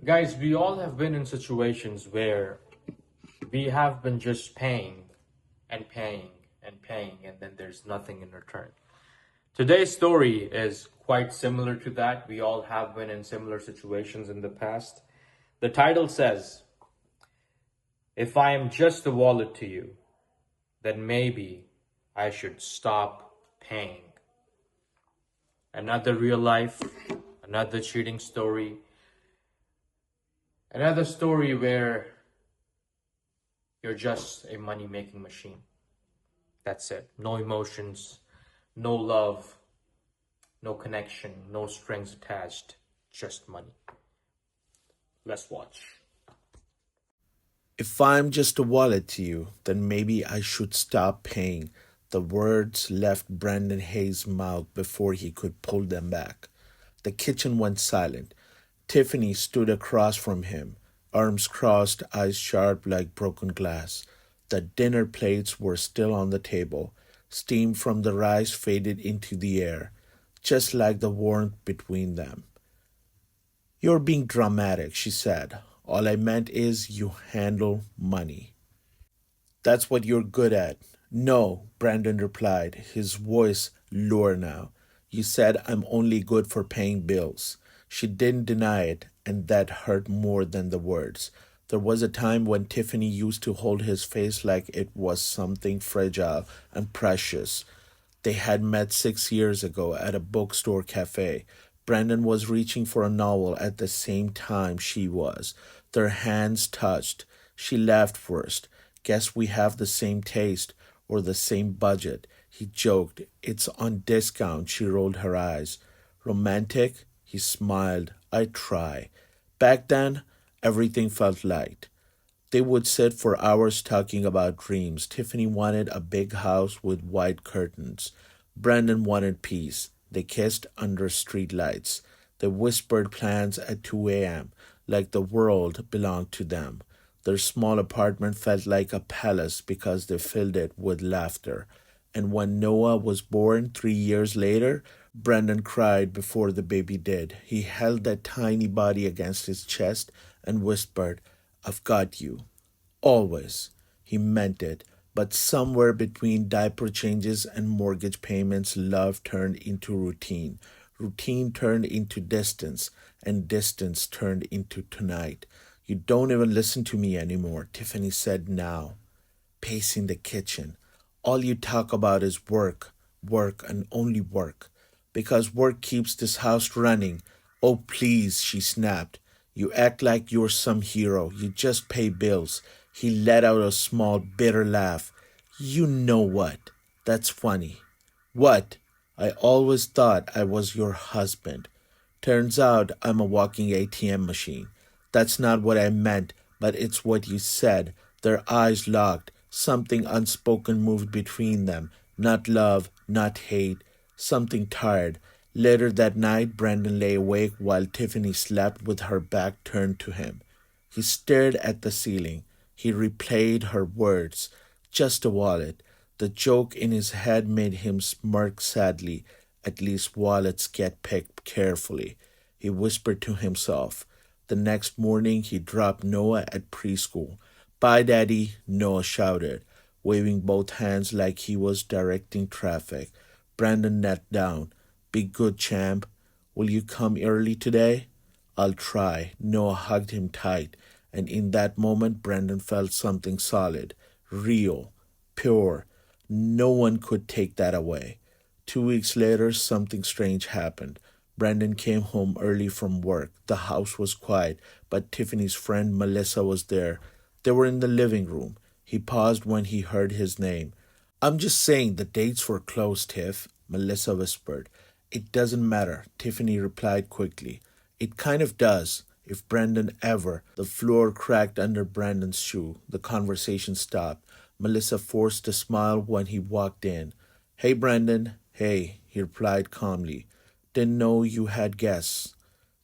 Guys, we all have been in situations where we have been just paying and paying and paying, and then there's nothing in return. Today's story is quite similar to that. We all have been in similar situations in the past. The title says, If I am just a wallet to you, then maybe I should stop paying. Another real life, another cheating story, another story where you're just a money making machine. That's it. No emotions, no love, no connection, no strings attached, just money. Let's watch. If I'm just a wallet to you, then maybe I should stop paying. The words left Brandon Hayes' mouth before he could pull them back. The kitchen went silent. Tiffany stood across from him, arms crossed, eyes sharp like broken glass. The dinner plates were still on the table. Steam from the rice faded into the air, just like the warmth between them. You're being dramatic, she said. All I meant is you handle money. That's what you're good at. No, Brandon replied, his voice lower now. You said I'm only good for paying bills. She didn't deny it, and that hurt more than the words. There was a time when Tiffany used to hold his face like it was something fragile and precious. They had met 6 years ago at a bookstore cafe. Brandon was reaching for a novel at the same time she was. Their hands touched. She laughed first. Guess we have the same taste or the same budget. He joked. It's on discount. She rolled her eyes. Romantic? He smiled. I try. Back then, everything felt light. They would sit for hours talking about dreams. Tiffany wanted a big house with white curtains. Brandon wanted peace. They kissed under street lights. They whispered plans at 2 a.m., like the world belonged to them. Their small apartment felt like a palace because they filled it with laughter. And when Noah was born 3 years later, Brandon cried before the baby did. He held that tiny body against his chest and whispered, I've got you. Always. He meant it. But somewhere between diaper changes and mortgage payments, love turned into routine. Routine turned into distance, and distance turned into tonight. You don't even listen to me anymore, Tiffany said now, pacing the kitchen. All you talk about is work, work, and only work. Because work keeps this house running. Oh, please, she snapped. You act like you're some hero. You just pay bills. He let out a small, bitter laugh. You know what? That's funny. What? I always thought I was your husband. Turns out I'm a walking ATM machine. That's not what I meant, but it's what you said. Their eyes locked. Something unspoken moved between them. Not love, not hate. Something tired. Later that night, Brandon lay awake while Tiffany slept with her back turned to him. He stared at the ceiling. He replayed her words. Just a wallet. The joke in his head made him smirk sadly. At least wallets get picked carefully. He whispered to himself. The next morning he dropped Noah at preschool. Bye, Daddy, Noah shouted, waving both hands like he was directing traffic. Brandon knelt down. Be good, champ. Will you come early today? I'll try. Noah hugged him tight, and in that moment Brandon felt something solid, real, pure. No one could take that away. 2 weeks later, something strange happened. Brandon came home early from work. The house was quiet, but Tiffany's friend Melissa was there. They were in the living room. He paused when he heard his name. I'm just saying the dates were closed, Tiff, Melissa whispered. It doesn't matter, Tiffany replied quickly. It kind of does. If Brandon ever. The floor cracked under Brandon's shoe. The conversation stopped. Melissa forced a smile when he walked in. Hey, Brandon. Hey, he replied calmly. Didn't know you had guests.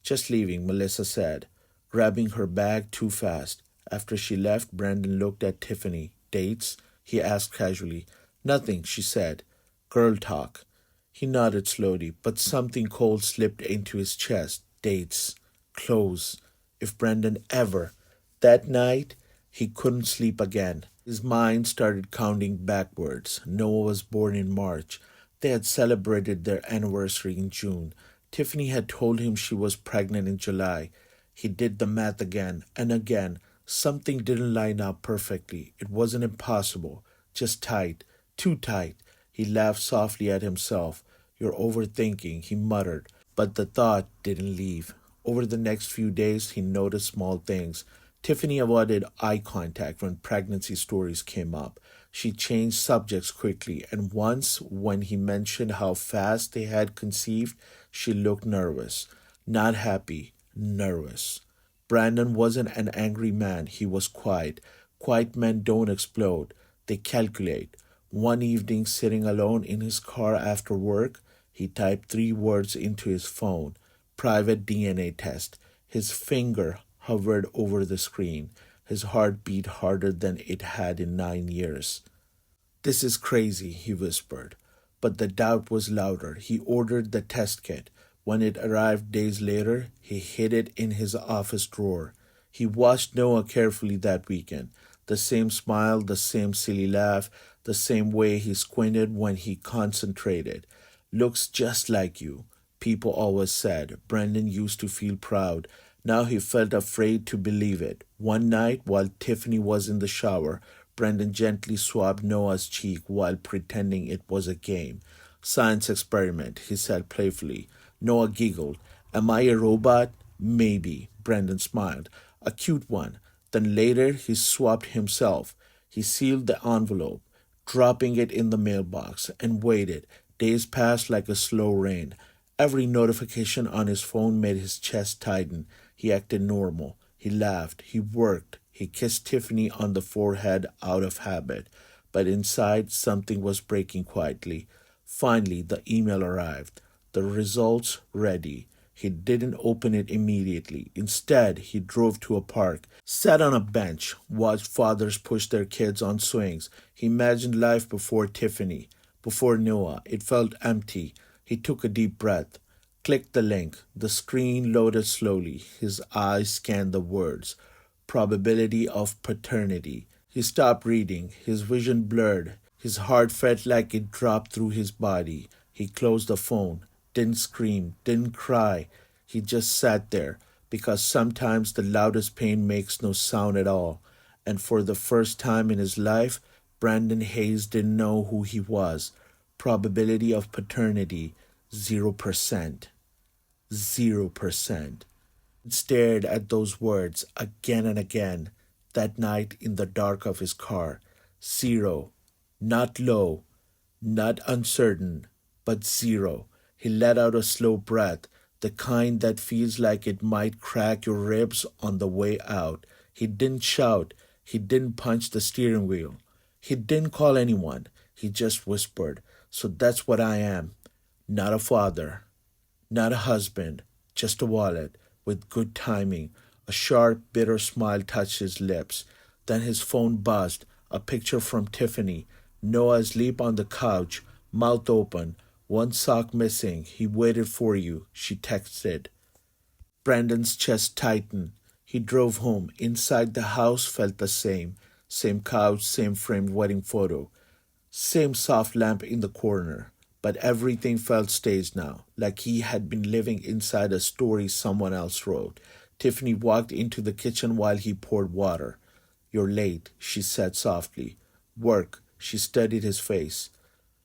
Just leaving, Melissa said, grabbing her bag too fast. After she left, Brandon looked at Tiffany. Dates? He asked casually. Nothing, she said. Girl talk. He nodded slowly, but something cold slipped into his chest. Dates. Clothes. if Brandon ever. That night, he couldn't sleep again. His mind started counting backwards. Noah was born in March. They had celebrated their anniversary in June. Tiffany had told him she was pregnant in July. He did the math again and again. Something didn't line up perfectly. It wasn't impossible, just tight, too tight. He laughed softly at himself. You're overthinking, he muttered, but the thought didn't leave. Over the next few days, he noticed small things. Tiffany avoided eye contact when pregnancy stories came up. She changed subjects quickly, and once, when he mentioned how fast they had conceived, she looked nervous. Not happy, nervous. Brandon wasn't an angry man, he was quiet. Quiet men don't explode, they calculate. One evening, sitting alone in his car after work, he typed 3 words into his phone: private DNA test. His finger hovered over the screen. His heart beat harder than it had in 9 years. This is crazy, he whispered. But the doubt was louder. He ordered the test kit. When it arrived days later, he hid it in his office drawer. He watched Noah carefully that weekend. The same smile, the same silly laugh, the same way he squinted when he concentrated. Looks just like you, people always said. Brendan used to feel proud. Now he felt afraid to believe it. One night, while Tiffany was in the shower, Brendan gently swabbed Noah's cheek while pretending it was a game. Science experiment, he said playfully. Noah giggled. Am I a robot? Maybe, Brendan smiled. A cute one. Then later he swabbed himself. He sealed the envelope, dropping it in the mailbox, and waited. Days passed like a slow rain. Every notification on his phone made his chest tighten. He acted normal. He laughed. He worked. He kissed Tiffany on the forehead out of habit. But inside, something was breaking quietly. Finally, the email arrived. The results ready. He didn't open it immediately. Instead, he drove to a park, sat on a bench, watched fathers push their kids on swings. He imagined life before Tiffany, before Noah. It felt empty. He took a deep breath, clicked the link. The screen loaded slowly. His eyes scanned the words. Probability of paternity. He stopped reading. His vision blurred. His heart felt like it dropped through his body. He closed the phone. Didn't scream, didn't cry. He just sat there, because sometimes the loudest pain makes no sound at all. And for the first time in his life, Brandon Hayes didn't know who he was. Probability of paternity, 0%. 0%. He stared at those words again and again that night in the dark of his car. Zero. Not low, not uncertain, but zero. He let out a slow breath, the kind that feels like it might crack your ribs on the way out. He didn't shout. He didn't punch the steering wheel. He didn't call anyone. He just whispered, so that's what I am. Not a father, not a husband, just a wallet with good timing. A sharp, bitter smile touched his lips. Then his phone buzzed. A picture from Tiffany. Noah asleep on the couch, mouth open, one sock missing. He waited for you, she texted. Brandon's chest tightened. He drove home. Inside the house felt the same. Same couch, same framed wedding photo. Same soft lamp in the corner. But everything felt staged now, like he had been living inside a story someone else wrote. Tiffany walked into the kitchen while he poured water. You're late, she said softly. Work, she studied his face.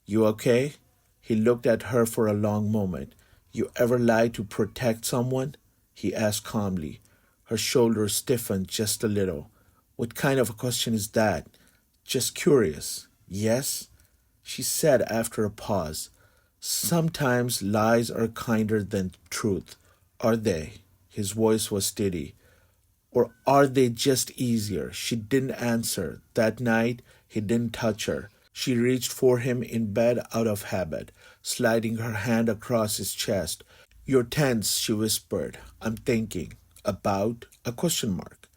You okay? He looked at her for a long moment. You ever lie to protect someone? He asked calmly. Her shoulders stiffened just a little. What kind of a question is that? Just curious. Yes? She said after a pause. Sometimes lies are kinder than truth. Are they? His voice was steady. Or are they just easier? She didn't answer. That night, he didn't touch her. She reached for him in bed out of habit, sliding her hand across his chest. You're tense, she whispered. I'm thinking. About? A question mark.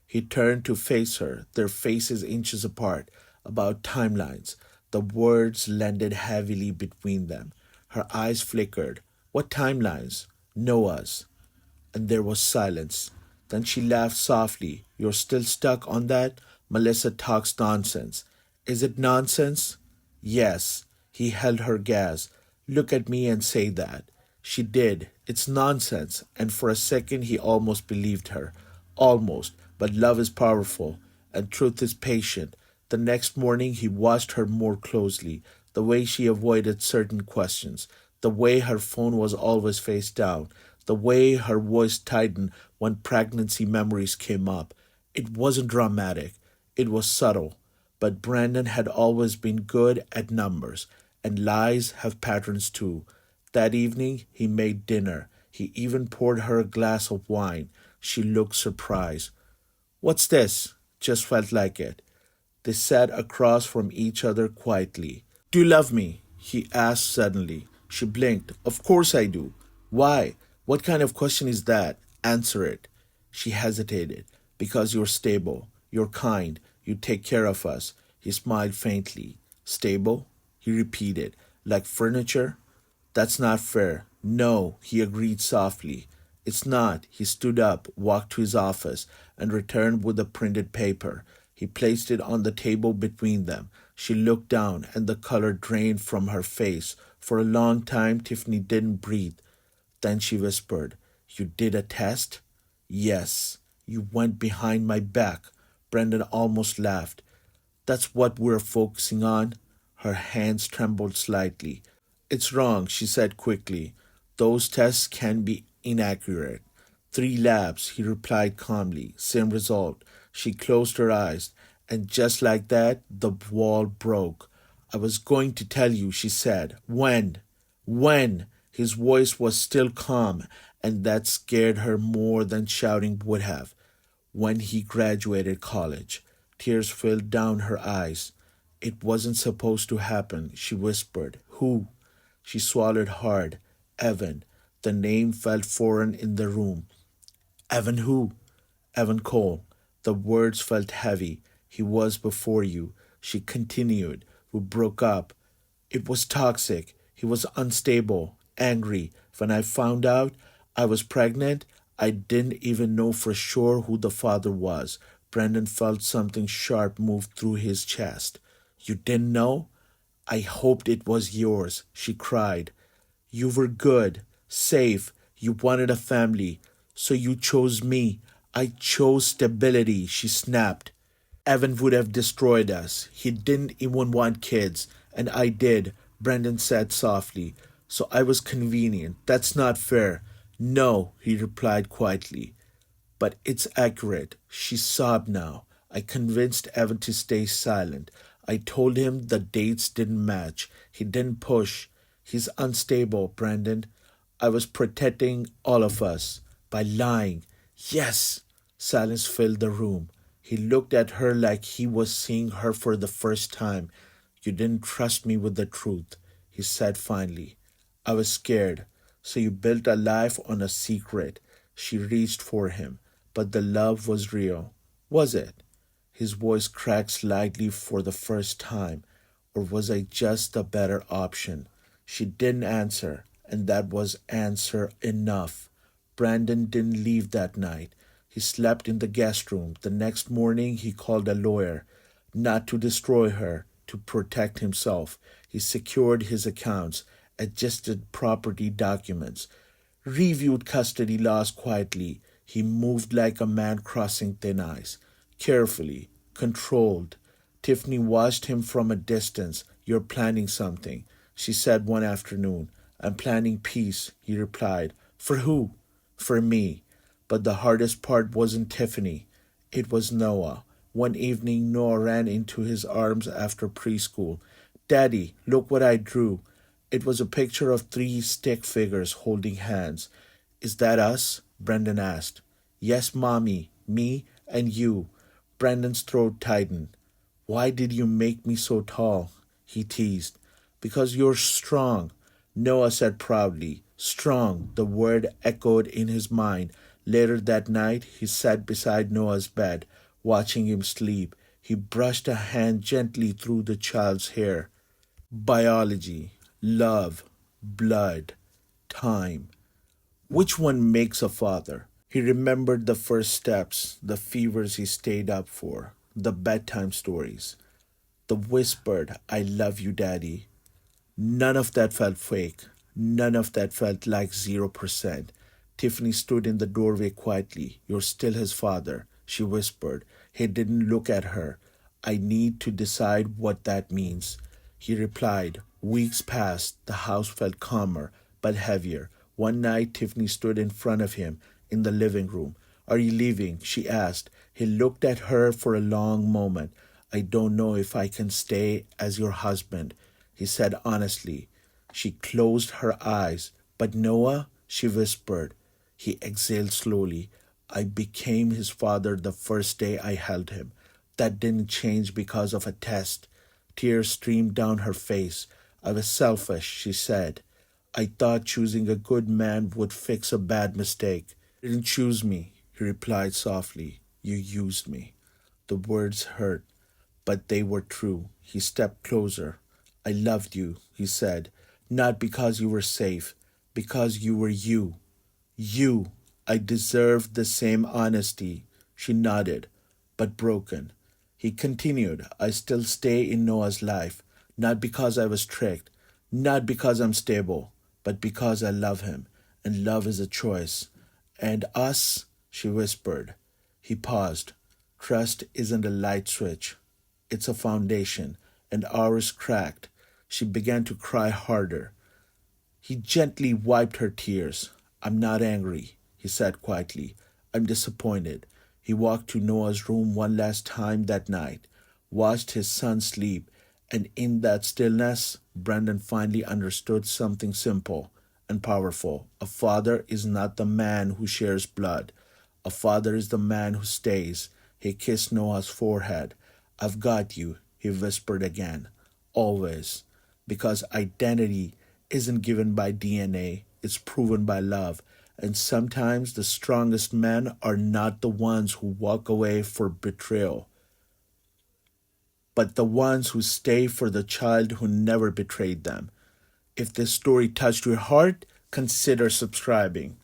He turned to face her, their faces inches apart. About timelines. The words landed heavily between them. Her eyes flickered. What timelines? Noah's. And there was silence. Then she laughed softly. You're still stuck on that? Melissa talks nonsense. Is it nonsense? Yes. He held her gaze. Look at me and say that. She did. It's nonsense. And for a second he almost believed her. Almost. But love is powerful, and truth is patient. The next morning he watched her more closely, the way she avoided certain questions, the way her phone was always face down, the way her voice tightened when pregnancy memories came up. It wasn't dramatic, it was subtle. But Brandon had always been good at numbers, and lies have patterns too. That evening he made dinner. He even poured her a glass of wine. She looked surprised. What's this? Just felt like it. They sat across from each other quietly. Do you love me? He asked suddenly. She blinked. Of course I do. Why? What kind of question is that? Answer it. She hesitated. Because you're stable. You're kind. You take care of us. He smiled faintly. Stable? He repeated. Like furniture? That's not fair. No, he agreed softly. It's not. He stood up, walked to his office, and returned with a printed paper. He placed it on the table between them. She looked down, and the color drained from her face. For a long time, Tiffany didn't breathe. Then she whispered, You did a test? Yes. You went behind my back. Brendan almost laughed. That's what we're focusing on? Her hands trembled slightly. It's wrong, she said quickly. Those tests can be inaccurate. 3 labs, he replied calmly. Same result. She closed her eyes, and just like that, the wall broke. I was going to tell you, she said. When? When? His voice was still calm, and that scared her more than shouting would have. When he graduated college. Tears filled down her eyes. It wasn't supposed to happen, she whispered. Who? She swallowed hard. Evan. The name felt foreign in the room. Evan who? Evan Cole. The words felt heavy. He was before you. She continued. We broke up. It was toxic. He was unstable, angry. When I found out I was pregnant, I didn't even know for sure who the father was. Brandon felt something sharp move through his chest. You didn't know? I hoped it was yours, she cried. You were good, safe. You wanted a family. So you chose me. I chose stability, she snapped. Evan would have destroyed us. He didn't even want kids, and I did, Brendan said softly. So I was convenient. That's not fair. No, he replied quietly. But it's accurate. She sobbed now. I convinced Evan to stay silent. I told him the dates didn't match. He didn't push. He's unstable, Brandon. I was protecting all of us by lying. Yes. Silence filled the room. He looked at her like he was seeing her for the first time. You didn't trust me with the truth, he said finally. I was scared. So you built a life on a secret. She reached for him. But the love was real. Was it? His voice cracked slightly for the first time. Or was I just the better option? She didn't answer, and that was answer enough. Brandon didn't leave that night. He slept in the guest room. The next morning he called a lawyer, not to destroy her, to protect himself. He secured his accounts, adjusted property documents, reviewed custody laws quietly. He moved like a man crossing thin ice, carefully, controlled. Tiffany watched him from a distance. You're planning something, she said one afternoon. I'm planning peace, he replied. For who? For me. But the hardest part wasn't Tiffany. It was Noah. One evening, Noah ran into his arms after preschool. Daddy, look what I drew. It was a picture of 3 stick figures holding hands. Is that us? Brendan asked. Yes, Mommy, me and you. Brendan's throat tightened. Why did you make me so tall? He teased. Because you're strong, Noah said proudly. Strong, the word echoed in his mind. Later that night, he sat beside Noah's bed, watching him sleep. He brushed a hand gently through the child's hair. Biology, love, blood, time. Which one makes a father? He remembered the first steps, the fevers he stayed up for, the bedtime stories, the whispered, I love you, Daddy. None of that felt fake. None of that felt like 0%. Tiffany stood in the doorway quietly. You're still his father, she whispered. He didn't look at her. I need to decide what that means. He replied. Weeks passed. The house felt calmer, but heavier. One night, Tiffany stood in front of him in the living room. Are you leaving? She asked. He looked at her for a long moment. I don't know if I can stay as your husband, he said honestly. She closed her eyes. But Noah, she whispered. He exhaled slowly. I became his father the first day I held him. That didn't change because of a test. Tears streamed down her face. I was selfish, she said. I thought choosing a good man would fix a bad mistake. You didn't choose me, he replied softly. You used me. The words hurt, but they were true. He stepped closer. I loved you, he said, not because you were safe, because you were you. You. I deserved the same honesty. She nodded, but broken. He continued, I still stay in Noah's life, not because I was tricked, not because I'm stable, but because I love him, and love is a choice. And us, she whispered. He paused. Trust isn't a light switch. It's a foundation, and ours cracked. She began to cry harder. He gently wiped her tears. I'm not angry, he said quietly. I'm disappointed. He walked to Noah's room one last time that night, watched his son sleep, and in that stillness, Brandon finally understood something simple and powerful. A father is not the man who shares blood. A father is the man who stays. He kissed Noah's forehead. I've got you, he whispered again. Always. Because identity isn't given by DNA, it's proven by love. And sometimes the strongest men are not the ones who walk away for betrayal, but the ones who stay for the child who never betrayed them. If this story touched your heart, consider subscribing.